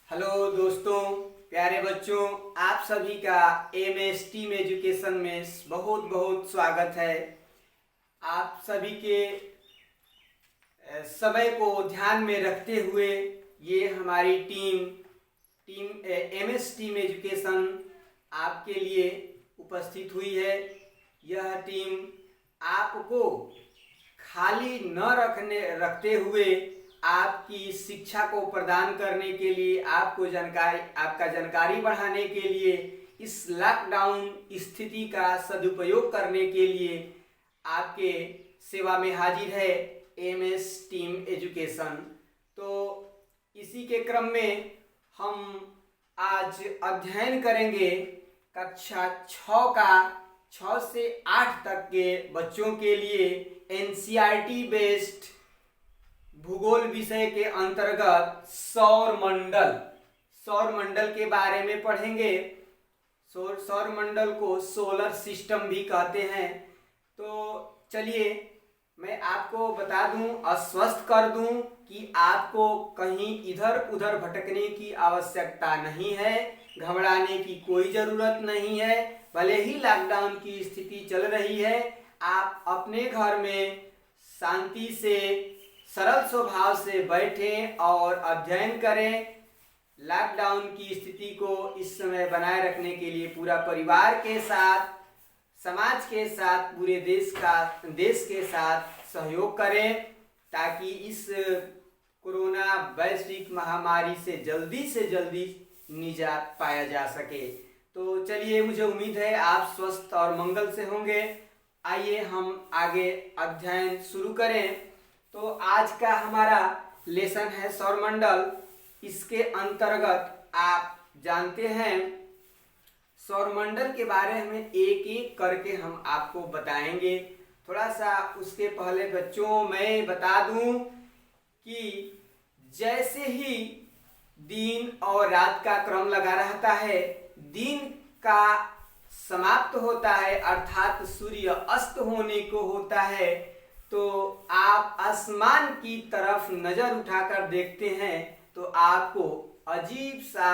Hello दोस्तों, प्यारे बच्चों, आप सभी का एमएस टीम एजुकेशन में बहुत बहुत स्वागत है। आप सभी के समय को ध्यान में रखते हुए ये हमारी टीम एमएस टीम एजुकेशन आपके लिए उपस्थित हुई है। यह टीम आपको खाली न रखते हुए आपकी शिक्षा को प्रदान करने के लिए, आपका जानकारी बढ़ाने के लिए, इस लॉकडाउन स्थिति का सदुपयोग करने के लिए आपके सेवा में हाजिर है एमएस टीम एजुकेशन। तो इसी के क्रम में हम आज अध्ययन करेंगे कक्षा 6 का 6 से 8 तक के बच्चों के लिए एनसीईआरटी बेस्ड भूगोल विषय के अंतर्गत सौर मंडल के बारे में पढ़ेंगे। सौर मंडल को सोलर सिस्टम भी कहते हैं। तो चलिए मैं आपको बता दूं, आश्वस्त कर दूं कि आपको कहीं इधर उधर भटकने की आवश्यकता नहीं है, घबराने की कोई ज़रूरत नहीं है। भले ही लॉकडाउन की स्थिति चल रही है, आप अपने घर में शांति से, सरल स्वभाव से बैठें और अध्ययन करें। लॉकडाउन की स्थिति को इस समय बनाए रखने के लिए पूरा परिवार के साथ, समाज के साथ, पूरे देश के साथ सहयोग करें ताकि इस कोरोना वैश्विक महामारी से जल्दी निजात पाया जा सके। तो चलिए, मुझे उम्मीद है आप स्वस्थ और मंगल से होंगे। आइए हम आगे अध्ययन शुरू करें। तो आज का हमारा लेसन है सौरमंडल। इसके अंतर्गत आप जानते हैं सौरमंडल के बारे में एक एक करके हम आपको बताएंगे। थोड़ा सा उसके पहले बच्चों मैं बता दूं कि जैसे ही दिन और रात का क्रम लगा रहता है, दिन का समाप्त होता है अर्थात सूर्य अस्त होने को होता है, तो आप आसमान की तरफ नजर उठाकर देखते हैं तो आपको अजीब सा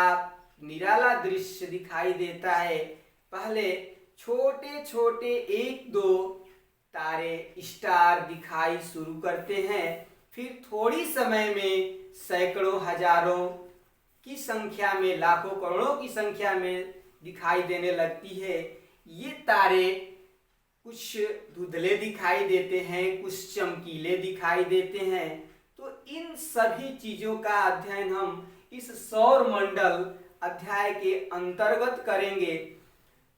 निराला दृश्य दिखाई देता है। पहले छोटे छोटे एक दो तारे स्टार दिखाई शुरू करते हैं, फिर थोड़ी समय में सैकड़ों हजारों की संख्या में, लाखों करोड़ों की संख्या में दिखाई देने लगती है। ये तारे कुछ धुंधले दिखाई देते हैं, कुछ चमकीले दिखाई देते हैं। तो इन सभी चीजों का अध्ययन हम इस सौर मंडल अध्याय के अंतर्गत करेंगे।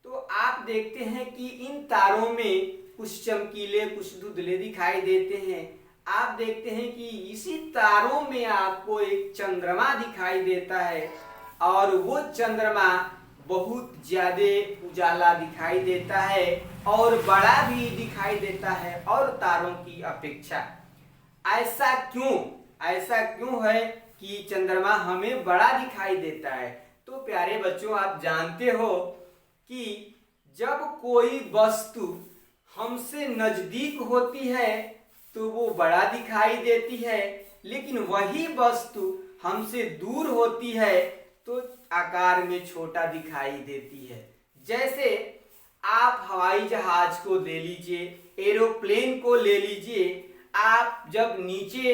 तो आप देखते हैं कि इन तारों में कुछ चमकीले, कुछ धुंधले दिखाई देते हैं। आप देखते हैं कि इसी तारों में आपको एक चंद्रमा दिखाई देता है और वो चंद्रमा बहुत ज्यादा उजाला दिखाई देता है और बड़ा भी दिखाई देता है और तारों की अपेक्षा। ऐसा क्यों है कि चंद्रमा हमें बड़ा दिखाई देता है? तो प्यारे बच्चों, आप जानते हो कि जब कोई वस्तु हमसे नजदीक होती है तो वो बड़ा दिखाई देती है, लेकिन वही वस्तु हमसे दूर होती है तो आकार में छोटा दिखाई देती है। जैसे आप हवाई जहाज को ले लीजिए, एरोप्लेन को ले लीजिए, आप जब नीचे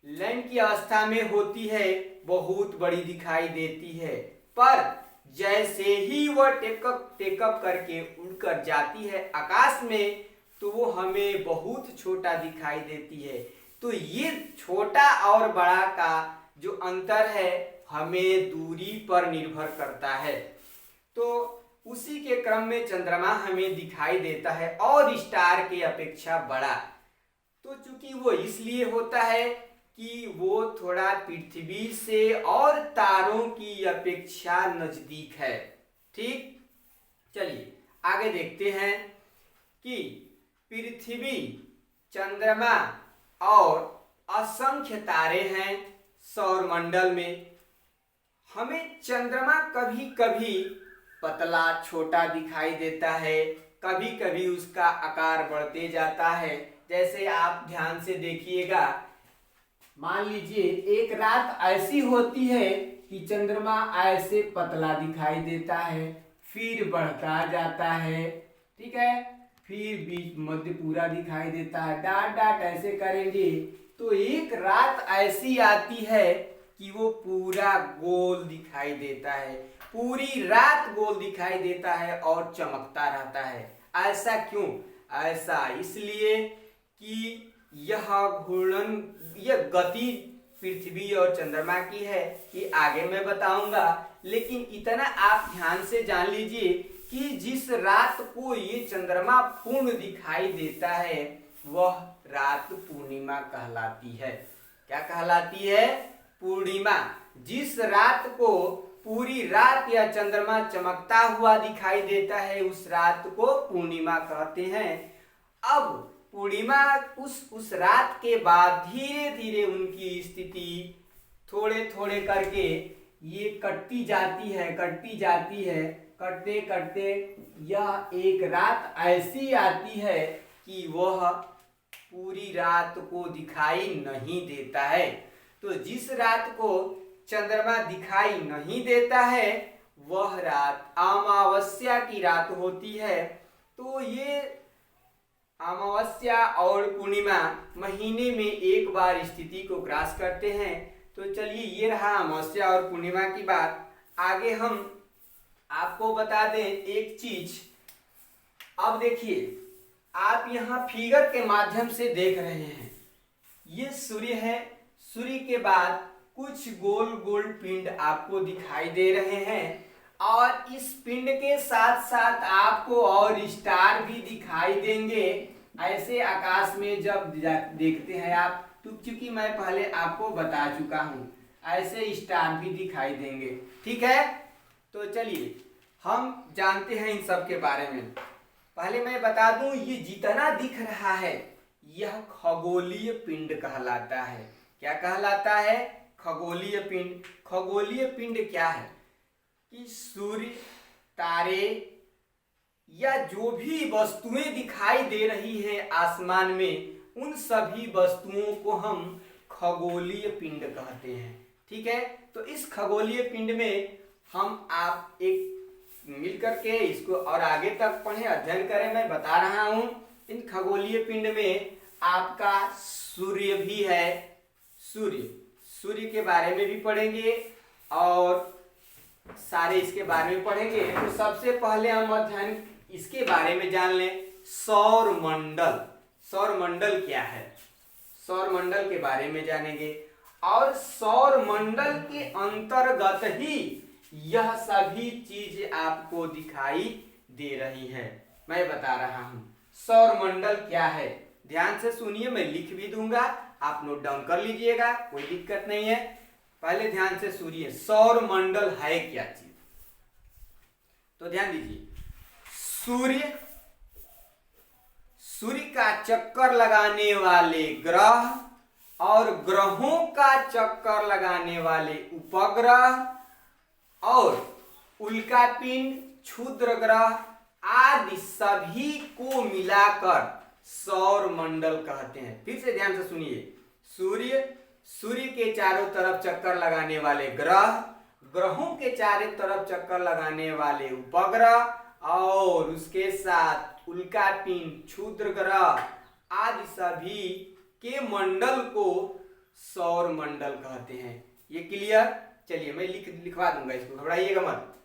लैंड की अवस्था में होती है बहुत बड़ी दिखाई देती है, पर जैसे ही वह टेकअप करके उड़कर जाती है आकाश में तो वो हमें बहुत छोटा दिखाई देती है। तो ये छोटा और बड़ा का जो अंतर है हमें दूरी पर निर्भर करता है। तो उसी के क्रम में चंद्रमा हमें दिखाई देता है और स्टार के अपेक्षा बड़ा। तो चूंकि वो इसलिए होता है कि वो थोड़ा पृथ्वी से और तारों की अपेक्षा नजदीक है। ठीक, चलिए आगे देखते हैं कि पृथ्वी, चंद्रमा और असंख्य तारे हैं सौरमंडल में। हमें चंद्रमा कभी कभी पतला छोटा दिखाई देता है, कभी कभी उसका आकार बढ़ते जाता है। जैसे आप ध्यान से देखिएगा, मान लीजिए एक रात ऐसी होती है कि चंद्रमा ऐसे पतला दिखाई देता है, फिर बढ़ता जाता है, ठीक है, फिर बीच मध्य पूरा दिखाई देता है, डाट डाट ऐसे करेंगे तो एक रात ऐसी आती है कि वो पूरा गोल दिखाई देता है, पूरी रात गोल दिखाई देता है और चमकता रहता है। ऐसा क्यों? ऐसा इसलिए कि यह गति पृथ्वी और चंद्रमा की है, कि आगे मैं बताऊंगा, लेकिन इतना आप ध्यान से जान लीजिए कि जिस रात को ये चंद्रमा पूर्ण दिखाई देता है वह रात पूर्णिमा कहलाती है। क्या कहलाती है? पूर्णिमा। जिस रात को पूरी रात या चंद्रमा चमकता हुआ दिखाई देता है उस रात को पूर्णिमा कहते हैं। अब पूर्णिमा उस रात के बाद धीरे धीरे उनकी स्थिति थोड़े थोड़े करके ये कटती जाती है, कटते कटते यह एक रात ऐसी आती है कि वह पूरी रात को दिखाई नहीं देता है। तो जिस रात को चंद्रमा दिखाई नहीं देता है वह रात अमावस्या की रात होती है। तो ये अमावस्या और पूर्णिमा महीने में एक बार स्थिति को ग्रास करते हैं। तो चलिए ये रहा अमावस्या और पूर्णिमा की बात। आगे हम आपको बता दें एक चीज। अब देखिए आप यहाँ फिगर के माध्यम से देख रहे हैं, ये सूर्य है, सूर्य के बाद कुछ गोल गोल पिंड आपको दिखाई दे रहे हैं और इस पिंड के साथ साथ आपको और स्टार भी दिखाई देंगे। ऐसे आकाश में जब देखते हैं आप, तो चूंकि मैं पहले आपको बता चुका हूं, ऐसे स्टार भी दिखाई देंगे, ठीक है। तो चलिए हम जानते हैं इन सब के बारे में। पहले मैं बता दूं ये जितना दिख रहा है यह खगोलीय पिंड कहलाता है। क्या कहलाता है? खगोलीय पिंड। खगोलीय पिंड क्या है कि सूर्य, तारे या जो भी वस्तुएं दिखाई दे रही हैं आसमान में, उन सभी वस्तुओं को हम खगोलीय पिंड कहते हैं, ठीक है। तो इस खगोलीय पिंड में हम आप एक मिलकर के इसको और आगे तक पढ़ें, अध्ययन करें। मैं बता रहा हूं इन खगोलीय पिंड में आपका सूर्य भी है। सूर्य के बारे में भी पढ़ेंगे और सारे इसके बारे में पढ़ेंगे। तो सबसे पहले हम अध्ययन इसके बारे में जान लें, सौर मंडल। सौर मंडल क्या है? सौर मंडल के बारे में जानेंगे और सौर मंडल के अंतर्गत ही यह सभी चीज आपको दिखाई दे रही है। मैं बता रहा हूं सौर मंडल क्या है। ध्यान से सुनिए, मैं लिख भी दूंगा, आप नोट डाउन कर लीजिएगा, कोई दिक्कत नहीं है। पहले ध्यान से सुनिए, सौर मंडल है क्या चीज। तो ध्यान दीजिए, सूर्य का चक्कर लगाने वाले ग्रह और ग्रहों का चक्कर लगाने वाले उपग्रह और उल्कापिंड, क्षुद्र ग्रह आदि सभी को मिलाकर सौर मंडल कहते हैं। फिर से ध्यान से सुनिए, सूर्य के चारों तरफ चक्कर लगाने वाले ग्रह, ग्रहों के चारों तरफ चक्कर लगाने वाले उपग्रह और उसके साथ उल्कापिंड, क्षुद्र ग्रह आदि सभी के मंडल को सौर मंडल कहते हैं। ये क्लियर? चलिए मैं लिखवा दूंगा इसको, घबराइएगा मत।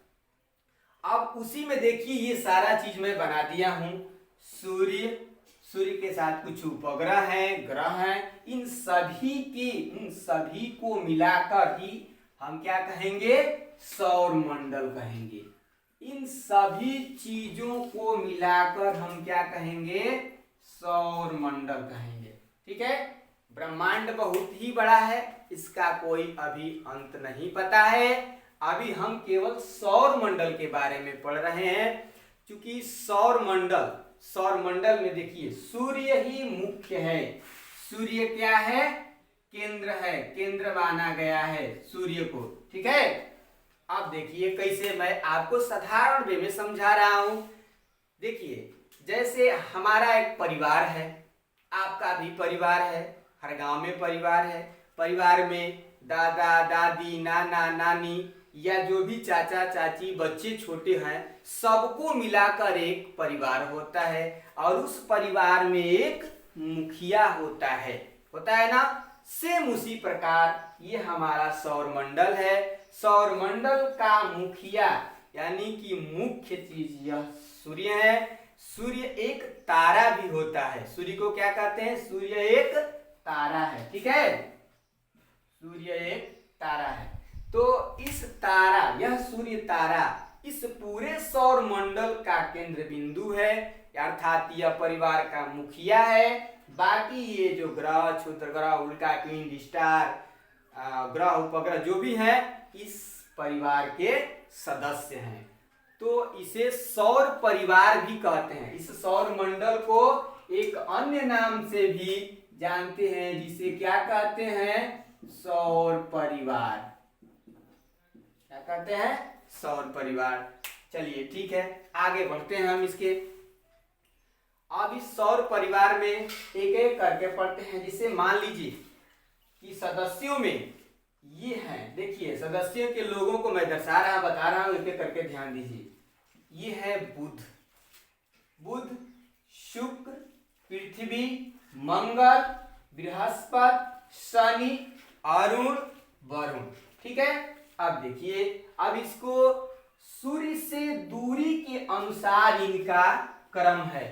अब उसी में देखिए ये सारा चीज मैं बना दिया हूं। सूर्य के साथ कुछ उपग्रह हैं, ग्रह हैं, इन सभी को मिलाकर ही हम क्या कहेंगे? सौर मंडल कहेंगे। इन सभी चीजों को मिलाकर हम क्या कहेंगे? सौर मंडल कहेंगे, ठीक है। ब्रह्मांड बहुत ही बड़ा है, इसका कोई अभी अंत नहीं पता है। अभी हम केवल सौर मंडल के बारे में पढ़ रहे हैं, क्योंकि सौर मंडल में देखिए सूर्य ही मुख्य है। सूर्य क्या है? केंद्र है, केंद्र माना गया है सूर्य को, ठीक है। अब देखिए कैसे मैं आपको साधारण वे में समझा रहा हूं। देखिए जैसे हमारा एक परिवार है, आपका भी परिवार है, हर गांव में परिवार है। परिवार में दादा दादी नाना नानी या जो भी चाचा चाची बच्चे छोटे हैं सबको मिलाकर एक परिवार होता है और उस परिवार में एक मुखिया होता है ना। सेम उसी प्रकार ये हमारा सौर मंडल है। सौर मंडल का मुखिया यानी कि मुख्य चीज यह सूर्य है। सूर्य एक तारा भी होता है। सूर्य को क्या कहते हैं? सूर्य एक तारा है, ठीक है। सूर्य एक तारा है। तो इस तारा, यह सूर्य तारा इस पूरे सौर मंडल का केंद्र बिंदु है, अर्थात यह परिवार का मुखिया है। बाकी ये जो ग्रह, क्षुद्र ग्रह, उल्का पिंड, स्टार, ग्रह, उपग्रह जो भी हैं इस परिवार के सदस्य हैं। तो इसे सौर परिवार भी कहते हैं। इस सौर मंडल को एक अन्य नाम से भी जानते हैं जिसे क्या कहते हैं? सौर परिवार। क्या कहते हैं? सौर परिवार। चलिए ठीक है, आगे बढ़ते हैं हम इसके। अब इस सौर परिवार में एक एक करके पढ़ते हैं। जिसे मान लीजिए कि सदस्यों में ये हैं, देखिए सदस्यों के लोगों को मैं बता रहा हूं, एक एक करके ध्यान दीजिए। ये है बुध, शुक्र, पृथ्वी, मंगल, बृहस्पति, शनि, अरुण, वरुण, ठीक है। अब देखिए, अब इसको सूर्य से दूरी के अनुसार इनका क्रम है।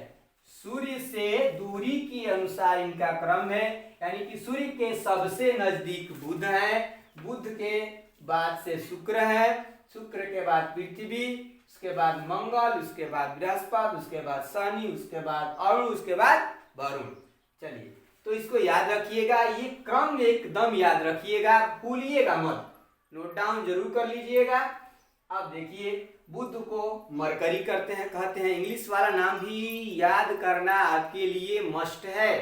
सूर्य से दूरी के अनुसार इनका क्रम है, यानी कि सूर्य के सबसे नजदीक बुध है, बुध के बाद से शुक्र है, शुक्र के बाद पृथ्वी, उसके बाद मंगल, उसके बाद बृहस्पति, उसके बाद शनि, उसके बाद अरुण, उसके बाद वरुण। चलिए, तो इसको याद रखिएगा, ये क्रम एकदम याद रखिएगा, भूलिएगा मत, नोट डाउन जरूर कर लीजिएगा। अब देखिए, बुध को मरकरी कहते हैं, इंग्लिश वाला नाम भी याद करना आपके लिए मस्ट है।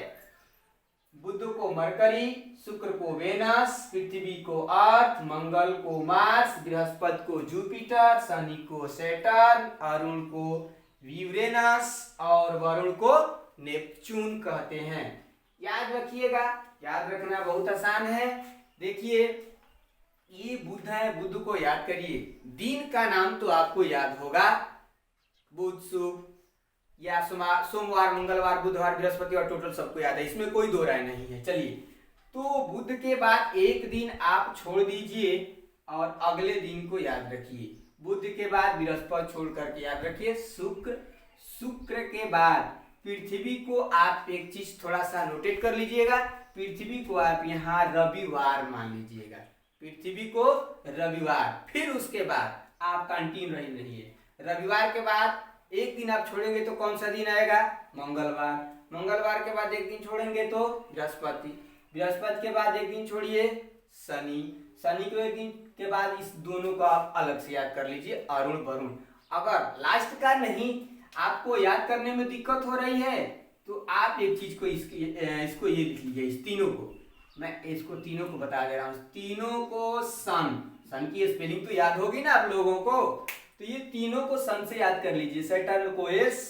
बुध को मरकरी, शुक्र को वेनस, पृथ्वी को अर्थ, मंगल को मार्स, बृहस्पति को जुपिटर, शनि को सैटर्न, अरुण को यूरेनस और वरुण को नेपच्यून कहते हैं। याद रखिएगा, याद रखना बहुत आसान है। देखिए, ये बुध है, बुध को याद करिए। दिन का नाम तो आपको याद होगा, बुध, शुक्र या सोमवार, मंगलवार, बुधवार, बृहस्पति और टोटल सबको याद है, इसमें कोई दो राय नहीं है। चलिए, तो बुध के बाद एक दिन आप छोड़ दीजिए और अगले दिन को याद रखिए। बुध के बाद बृहस्पति छोड़ करके याद रखिए शुक्र, शुक्र के बाद पृथ्वी को आप एक चीज थोड़ा सा नोटेट कर लीजिएगा, पृथ्वी को आप यहाँ रविवार मान लीजिएगा, पृथ्वी को रविवार। फिर उसके बाद आप कंटिन्यू रहिए। रविवार के बाद एक दिन आप छोड़ेंगे तो कौन सा दिन आएगा? मंगलवार। मंगलवार के बाद एक दिन छोड़ेंगे तो बृहस्पति। बृहस्पति के बाद एक दिन छोड़िए शनि। शनि को एक दिन के बाद इस दोनों को आप अलग से याद कर लीजिए, अरुण, वरुण। अगर लास्ट का नहीं आपको याद करने में दिक्कत हो रही है तो आप एक चीज को इसको ये लिख लीजिए, इस तीनों को मैं इसको तीनों को बता दे रहा हूँ। तीनों को सन की स्पेलिंग तो याद होगी ना आप लोगों को, तो ये तीनों को सन से याद कर लीजिए। सैटर्न को एस,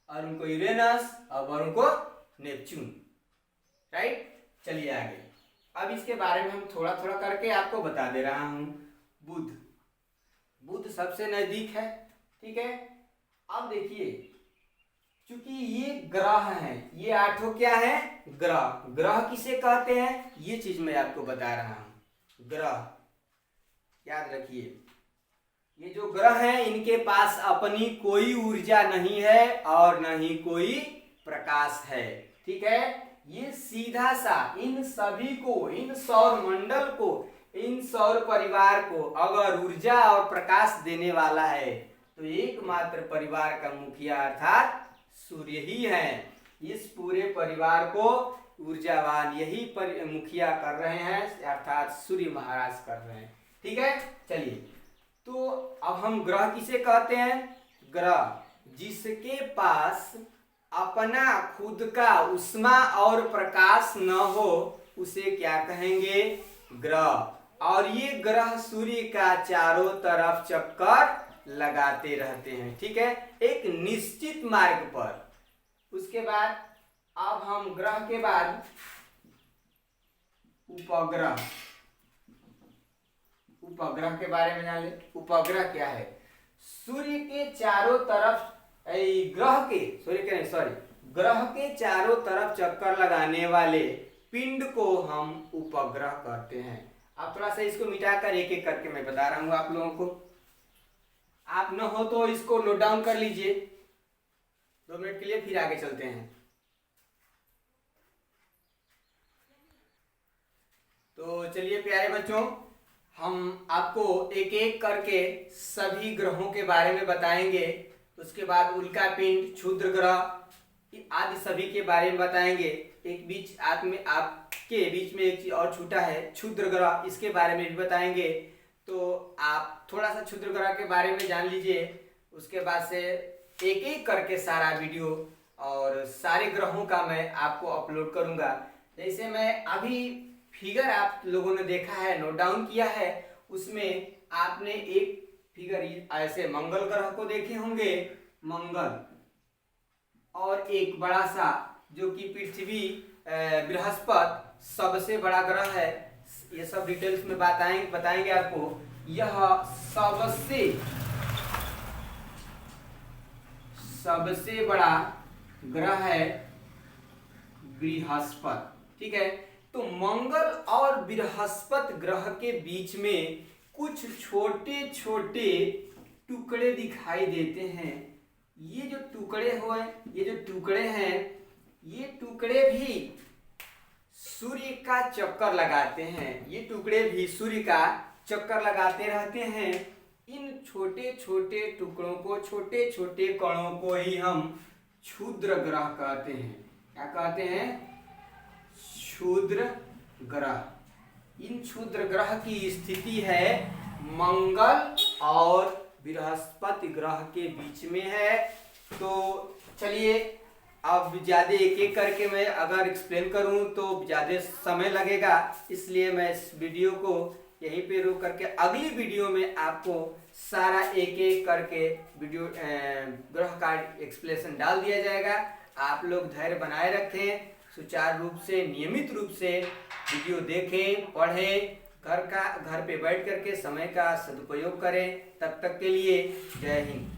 अरुण को यूरेनस और वरुण को नेपच्यून, राइट। चलिए आगे, अब इसके बारे में हम थोड़ा थोड़ा करके आपको बता दे रहा हूं। बुध सबसे नजदीक है, ठीक है। अब देखिए, चूंकि ये ग्रह हैं, ये आठों क्या है? ग्रह। ग्रह किसे कहते हैं ये चीज मैं आपको बता रहा हूं। ग्रह याद रखिए, ये जो ग्रह हैं इनके पास अपनी कोई ऊर्जा नहीं है और न ही कोई प्रकाश है, ठीक है। ये सीधा सा इन सभी को, इन सौर मंडल को, इन सौर परिवार को अगर ऊर्जा और प्रकाश देने वाला है तो एकमात्र परिवार का मुखिया अर्थात सूर्य ही है। इस पूरे परिवार को ऊर्जावान यही मुखिया कर रहे हैं, अर्थात सूर्य महाराज कर रहे हैं, ठीक है। चलिए, तो अब हम ग्रह किसे कहते हैं? ग्रह जिसके पास अपना खुद का उष्मा और प्रकाश न हो उसे क्या कहेंगे? ग्रह। और ये ग्रह सूर्य का चारों तरफ चक्कर लगाते रहते हैं, ठीक है, एक निश्चित मार्ग पर। उसके बाद अब हम ग्रह के बाद उपग्रह, उपग्रह के बारे में जान ले। उपग्रह क्या है? सूर्य के चारों तरफ ग्रह के चारों तरफ चक्कर लगाने वाले पिंड को हम उपग्रह कहते हैं। अब थोड़ा सा इसको मिटाकर एक एक करके मैं बता रहा हूं आप लोगों को। आप न हो तो इसको नोट डाउन कर लीजिए 2 मिनट के लिए, फिर आगे चलते हैं। तो चलिए प्यारे बच्चों, हम आपको एक एक करके सभी ग्रहों के बारे में बताएंगे। उसके बाद उल्का पिंड, क्षुद्र ग्रह आदि सभी के बारे में बताएंगे। एक बीच आपके बीच में एक चीज और छूटा है, क्षुद्र ग्रह, इसके बारे में भी बताएंगे। तो आप थोड़ा सा क्षुद्र ग्रह के बारे में जान लीजिए। उसके बाद से एक एक करके सारा वीडियो और सारे ग्रहों का मैं आपको अपलोड करूंगा। जैसे मैं अभी फिगर आप लोगों ने देखा है, नोट डाउन किया है, उसमें आपने एक फिगर ऐसे मंगल ग्रह को देखे होंगे, मंगल, और एक बड़ा सा जो कि पृथ्वी, बृहस्पति सबसे बड़ा ग्रह है। ये सब डिटेल्स में बताएंगे आपको। यह सबसे बड़ा ग्रह है बृहस्पति, ठीक है। तो मंगल और बृहस्पति ग्रह के बीच में कुछ छोटे छोटे टुकड़े दिखाई देते हैं। ये जो टुकड़े हैं, ये टुकड़े भी सूर्य का चक्कर लगाते हैं। ये टुकड़े भी सूर्य का चक्कर लगाते रहते हैं। इन छोटे छोटे टुकड़ों को, छोटे छोटे कणों को ही हम क्षुद्र ग्रह कहते हैं। क्या कहते हैं? क्षुद्र ग्रह। इन क्षुद्र ग्रह की स्थिति है मंगल और बृहस्पति ग्रह के बीच में है। तो चलिए, अब ज्यादा एक एक करके मैं अगर एक्सप्लेन करूं तो ज्यादा समय लगेगा, इसलिए मैं इस वीडियो को यहीं पे रोक करके अगली वीडियो में आपको सारा एक एक करके वीडियो ग्रह का एक्सप्लेनेशन डाल दिया जाएगा। आप लोग धैर्य बनाए रखें, सुचारू रूप से, नियमित रूप से वीडियो देखें, पढ़ें, घर पे बैठ करके समय का सदुपयोग करें। तब तक के लिए जय हिंद।